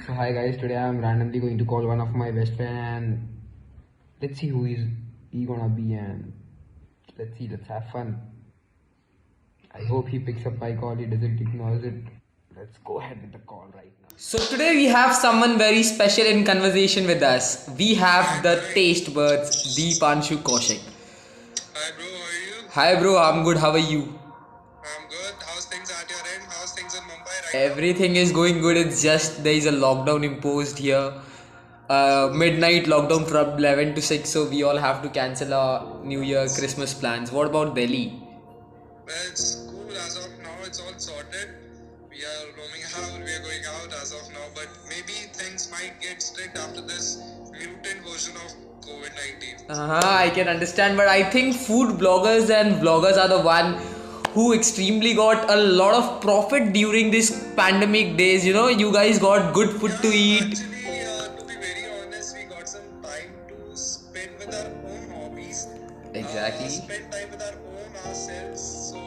So hi guys, today I am randomly going to call one of my best friend and let's see who is he gonna be and let's have fun. I hope he picks up my call, he doesn't ignore it. Let's go ahead with the call right now. So today we have someone very special in conversation with us. We have the taste buds, Deepanshu Kaushik. Hi bro, how are you? Hi bro, I'm good. How are you? I'm good. How's things at your end? How's things in Mumbai right Everything is going good. It's just there is a lockdown imposed here. Midnight lockdown from 11 to 6, so we all have to cancel our New Year Christmas plans. What about Delhi? now? Well, it's cool as of now. It's all sorted. We are roaming out. We are going out as of now. But maybe things might get strict after this mutant version of COVID-19. I can understand, but I think food bloggers and vloggers are the one who extremely got a lot of profit during this pandemic days. You know, you guys got good food to eat. Actually, to be very honest, we got some time to spend with our own hobbies. Exactly. Spend time with our own ourselves. So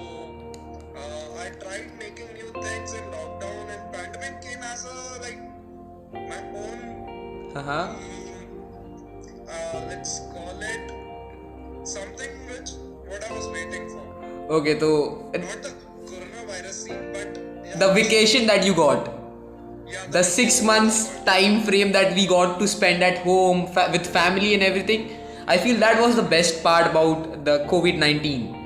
I tried making new things in lockdown, and pandemic came as a my own. Uh-huh. Let's call it something which what I was waiting for. Okay, so Not the coronavirus scene, but the vacation that you got, yeah, the 6 months time frame that we got to spend at home with family and everything, I feel that was the best part about the COVID-19.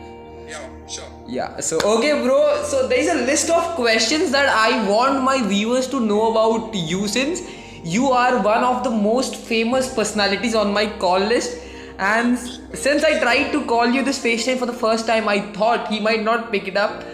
yeah, sure. Yeah, so okay bro, so there is a list of questions that I want my viewers to know about you, since you are one of the most famous personalities on my call list. And since I tried to call you this FaceTime for the first time, I thought he might not pick it up.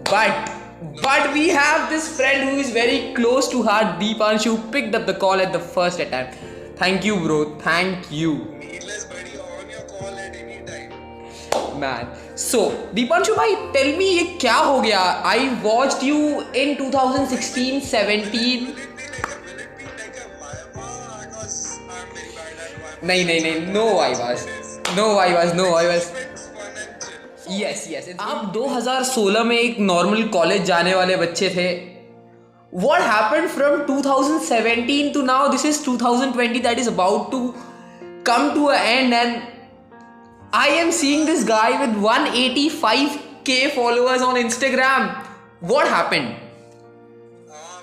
But we have this friend who is very close to heart, Deepanshu, picked up the call at the first attempt. Thank you bro, thank you. Needless, buddy, on your call at any time. Man. So, Deepanshu bhai, tell me ये क्या हो गया? I watched you in 2016, 17. Will it be like a Myanmar? Because I'm very bad at Myanmar. नहीं, no I was. It's fun and chill. Yes. आप 2016 में एक normal college जाने वाले बच्चे थे. What happened from 2017 to now? This is 2020 that is about to come to an end, and I am seeing this guy with 185k followers on Instagram. What happened?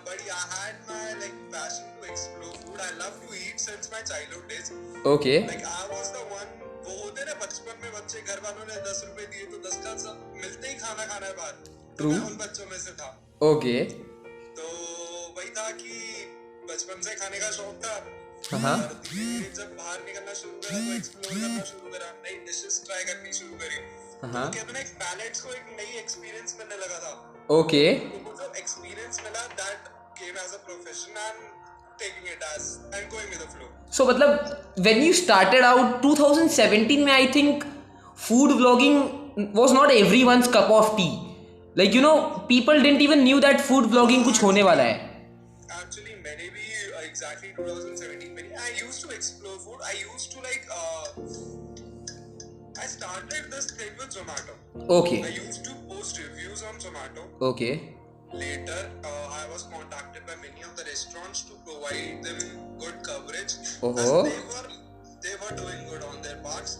Buddy, I had my passion to explore food. I love to eat since my childhood days. Okay. I was the one. वो होते ना बचपन में बच्चे घर वालों ने 10 रुपए दिए तो 10 का सब मिलते ही खाना खाना है बाहर. True. मैं उन बच्चों में से था. Okay. तो वही था कि बचपन से खाने का शौक था. हाँ. और धीरे-धीरे जब बाहर निकलना शुरू करा तो एक्सप्लोर करना शुरू करा, नई डिशेस ट्राई करनी शुरू करी. हाँ. तो कहते ना एक पैलेट्स को एक नई एक्सपीरियंस मिलने लगा था. Okay. तो जो एक्सपीरियंस मिला that came as a profession and taking it as and going with the flow. So मतलब when you started out 2017 में, I think food vlogging was not everyone's cup of tea. Like you know, people didn't even knew that food vlogging कुछ होने वाला है. Actually, मैंने भी exactly 2017 में I used to explore food. I used to I started this thing with Zomato. Okay. I used to post reviews on Zomato. Okay. Later, I was contacted by many of the restaurants to provide them good coverage. Oh. As they were doing good on their parts.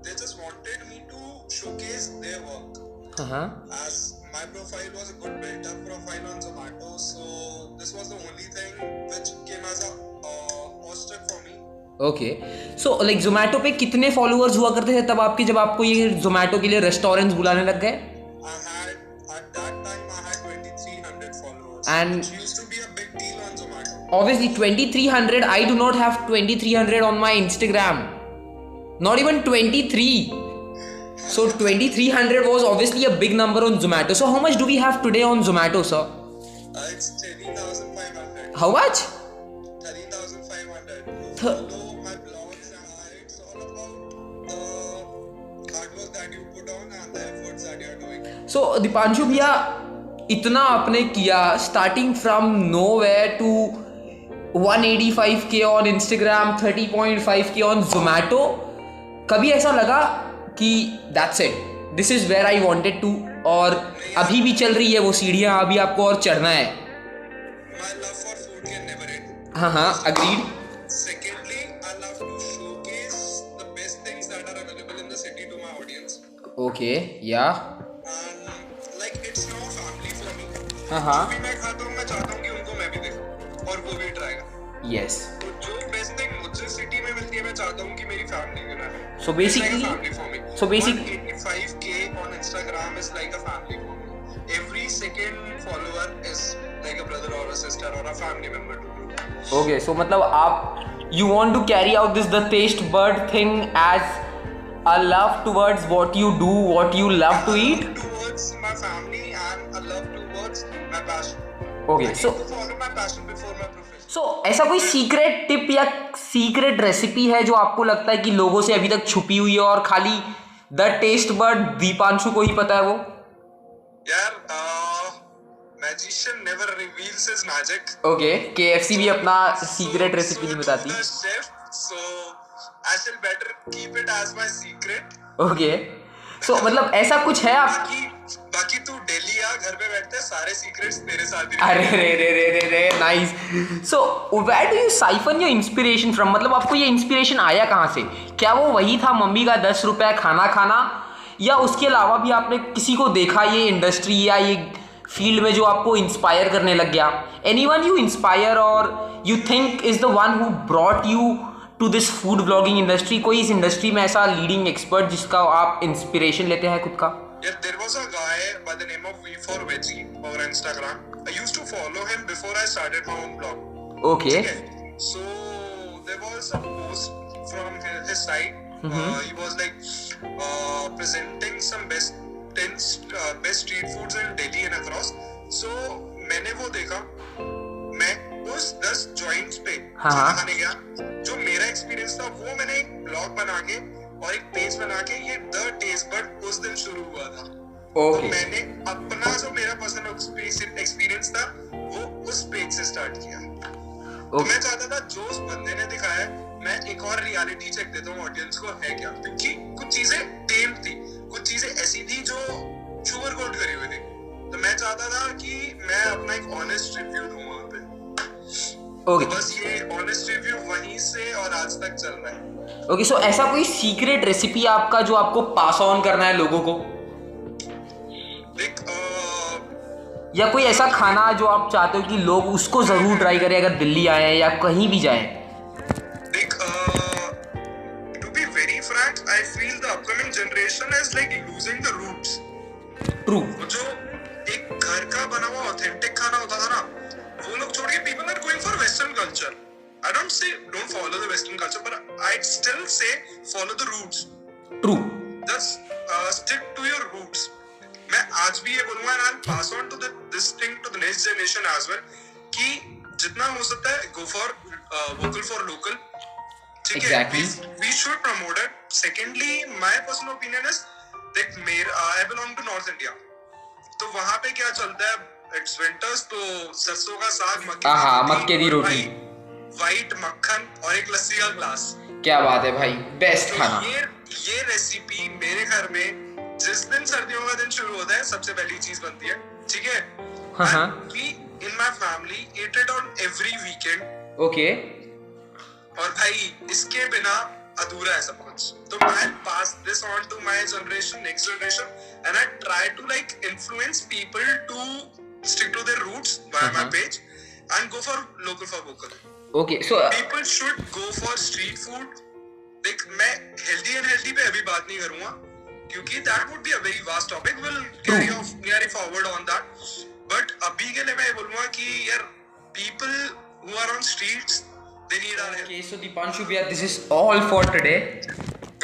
They just wanted me to showcase their work. Uh-huh. As my profile was a good built-up profile on Zomato, so this was the only thing which came as a positive for me. Okay. So like Zomato पे कितने followers हुआ करते थे तब आपके, जब आपको ये Zomato के लिए restaurants बुलाने लग गए? At that time I had 2300 followers. And which used to be a big deal on Zomato. obviously 2300, I do not have 2300 on my Instagram. Not even 23. So 2300 was obviously a big number on Zomato. So how much do we have today on Zomato, sir? It's 13,500. How much? 13,500. Follow my blogs and it's all about the hard work that you put on and the efforts that you are doing. So Deepanshu भैया, इतना आपने किया starting from nowhere to 185k on Instagram, 30.5k on Zomato. कभी ऐसा लगा कि that's it, this is where I wanted to, और अभी भी चल रही है वो सीढ़ियाँ, अभी आपको और चढ़ना है? My love for food can never end. Agreed. Secondly, I love to showcase the best things that are available in the city to my audience. Okay, yeah. And like it's now family for me. हाँ. जो भी मैं खाता हूँ मैं चाहता हूँ कि उनको मैं भी देखूँ और वो भी ट्राई करें. Yes. तो जो बेस्ट थिंग मुझे सिटी में मिलती है मैं चाहता हूँ कि मेरी फैमिली में ना. So basically, family for me. So basic. 185K on Instagram is like a family for me. Every second follower is like a brother or a sister or a family member to me. Okay, so मतलब आप you want to carry out the taste bud thing as a love towards what you do, what you love to eat. Towards my family and a love towards my passion. Okay, so to follow my passion before my profession. So ऐसा कोई secret tip या secret recipe है जो आपको लगता है कि लोगों से अभी तक छुपी हुई है और खाली द टेस्ट बड दीपांशु को ही पता है वो? यार magician never reveals his magic. Okay, KFC भी अपना सीक्रेट रेसिपी नहीं बताती. So I shall better keep it as my secret. Okay, so मतलब ऐसा कुछ है आप? बाकी तू दिल्ली आ, घर पे बैठते सारे सीक्रेट्स तेरे साथ ही. अरे रे nice. So where do you siphon your inspiration from? मतलब आपको ये इंस्पिरेशन आया कहाँ से? क्या वो वही था मम्मी का 10 रुपए खाना खाना, या उसके अलावा भी आपने किसी को देखा ये इंडस्ट्री या ये फील्ड में जो आपको इंस्पायर करने लग गया? एनीवन यू इंस्पायर और you think is the one who brought you to this food blogging industry? कोई इस इंडस्ट्री में ऐसा लीडिंग एक्सपर्ट जिसका आप इंस्पिरेशन लेते हैं खुद का? Yeah, there was a guy by the name of V for Veggie on Instagram. I used to follow him before I started my own blog. Okay. So there was a post from his site. He was like presenting some best street foods in Delhi and across. So मैंने वो देखा, मैं उस 10 joints पे खाना खाने गया. जो मेरा एक्सपीरियंस था वो मैंने एक ब्लॉग बना के और एक पेज बना के ये द टेस्ट बड उस दिन शुरू हुआ था. तो मैंने अपना जो मेरा पर्सनल एक्सपीरियंस था वो उस पेज से स्टार्ट किया. तो मैं चाहता था जो उस बंदे ने दिखाया मैं एक और रियलिटी चेक देता हूँ ऑडियंस को है क्या, क्योंकि कुछ चीजें टेम थी, कुछ चीजें ऐसी थी जो शुगर कोट करी हुई थी. तो मैं चाहता था कि मैं अपना एक ऑनेस्ट रिव्यू दूं वहाँ पे. तो बस ये ऑनेस्ट रिव्यू वहीं से और आज तक चल रहा है. ओके, सो ऐसा कोई सीक्रेट रेसिपी आपका जो आपको पास ऑन करना है लोगों को? या कोई ऐसा खाना जो आप चाहते हो कि लोग उसको जरूर ट्राई करें अगर दिल्ली आए या कहीं भी जाए? देख, to be very frank, I feel the upcoming generation is like losing the roots. True. जो एक घर का बना हुआ ऑथेंटिक खाना होता था ना, वो लोग छोड़ के people are going for western culture. I don't say don't follow the western culture, but I still say follow the roots. True. Just stick to your roots. मैं आज भी ये बोलूँगा and I'll pass on to this thing to the next generation as well कि जितना हो सकता है go for vocal for local. ठीक है? Exactly. We should promote it. Secondly, my personal opinion is देख I belong to North India. तो वहाँ पे क्या चलता है? It's winters तो सरसों का साग, मक्के की रोटी, व्हाइट मक्खन और एक लस्सी का ग्लास. क्या बात है भाई, बेस्ट तो खाना. ये रेसिपी मेरे घर में जिस दिन सर्दियों का दिन शुरू होता है सबसे पहली चीज बनती है. ठीक है? We in my family eat it on every weekend. Okay. और भाई इसके बिना अधूरा है सब कुछ. तो I pass this on to my generation, next generation, and I try to like influence people to stick to their roots via my page and go for local for vocal. Okay, so people should go for street food. देख, मैं healthy पे अभी बात नहीं करूँगा क्योंकि that would be a very vast topic. We'll carry forward on that. But अभी के लिए मैं बोलूँगा कि यार people who are on streets they need our help. Okay, so Dipanshu Bhaiya, this is all for today.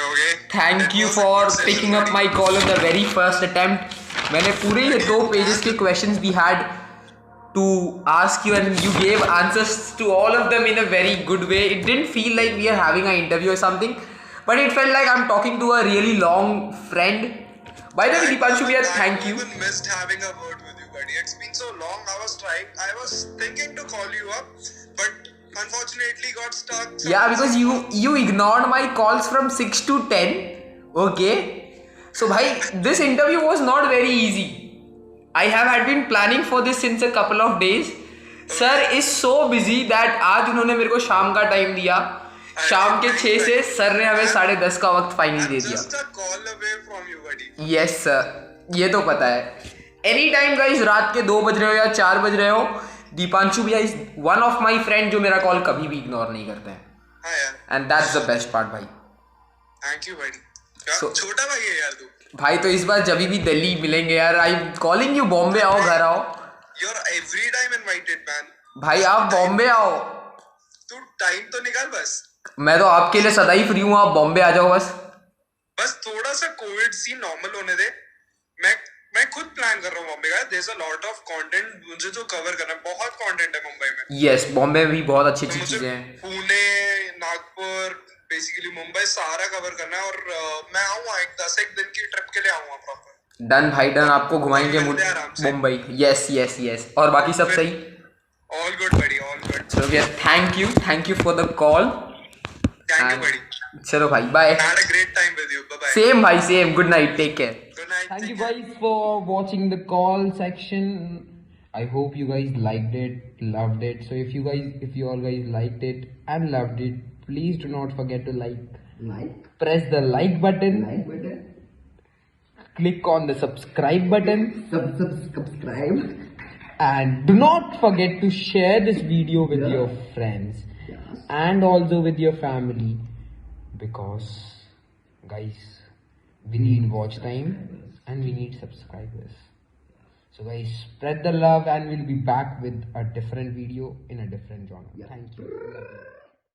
Okay. Thank you for picking up my call on the very first attempt. मैंने पूरे ये 2 pages के questions we had to ask you and you gave answers to all of them in a very good way. It didn't feel like we are having an interview or something, but it felt like I'm talking to a really long friend. By the way, Dipanshu Bhaiya, thank you. I even missed having a word with you, buddy. It's been so long. I was thinking to call you up, but unfortunately got stuck. Yeah, because you ignored my calls from 6 to 10. Okay, so bhai, this interview was not very easy. I have had been planning for this since a couple of days. Sir is so busy that आज उन्होंने मेरे को शाम का time दिया, शाम के 6 से सर ने हमें 10:30 का वक्त फाइनली दे दिया। Just a call away from you, buddy. Yes sir, ये तो पता है। एनी टाइम गाइस, रात के 2 बज रहे हो या 4 बज रहे हो, दीपांशु भैया is one of my friend जो मेरा कॉल कभी भी इग्नोर नहीं करते हैं। हाँ यार, and that's the best part भाई। Thank you buddy. So- छोटा भाई है यार तू। भाई तो इस बार जब भी दिल्ली मिलेंगे यार, आई कॉलिंग यू, बॉम्बे आओ, घर आओ। You're every time invited man. भाई आप बॉम्बे आओ, तू टाइम तो निकाल बस। मैं तो आपके लिए सदा ही फ्री हूँ, आप बॉम्बे आ जाओ बस। बस थोड़ा सा कोविड सीन नॉर्मल होने दे। मैं खुद प्लान कर रहा हूँ बॉम्बे का। There's a lot of content मुझे जो कवर करना है, बहुत कंटेंट है मुंबई में। यस, बॉम्बे में भी बहुत अच्छी तो अच्छी मुझे चीजें हैं। पुणे, नागपुर, बेसिकली मुंबई सारा कवर करना है। और मैं आऊंगा एक 10 दिन की ट्रिप के लिए आऊंगा प्रॉपर। डन भाई डन, आपको घुमाएंगे मिलते हैं आराम से। मुंबई। यस यस यस, और बाकी सब सही? All good buddy, all good. चलो भैया, thank you for the call. Thank you buddy. चलो भाई, bye. Had a great time with you. Bye bye. Same भाई same, good night, take care. Good night. Thank you Take care. guys for watching the call section. I hope you guys liked it, loved it. So if you all guys liked it and loved it, please do not forget to press the like button, click on the subscribe button, subscribe. and do not forget to share this video with your friends and also with your family, because guys, we need watch time and we need subscribers. So guys, spread the love and we'll be back with a different video in a different genre. Thank you.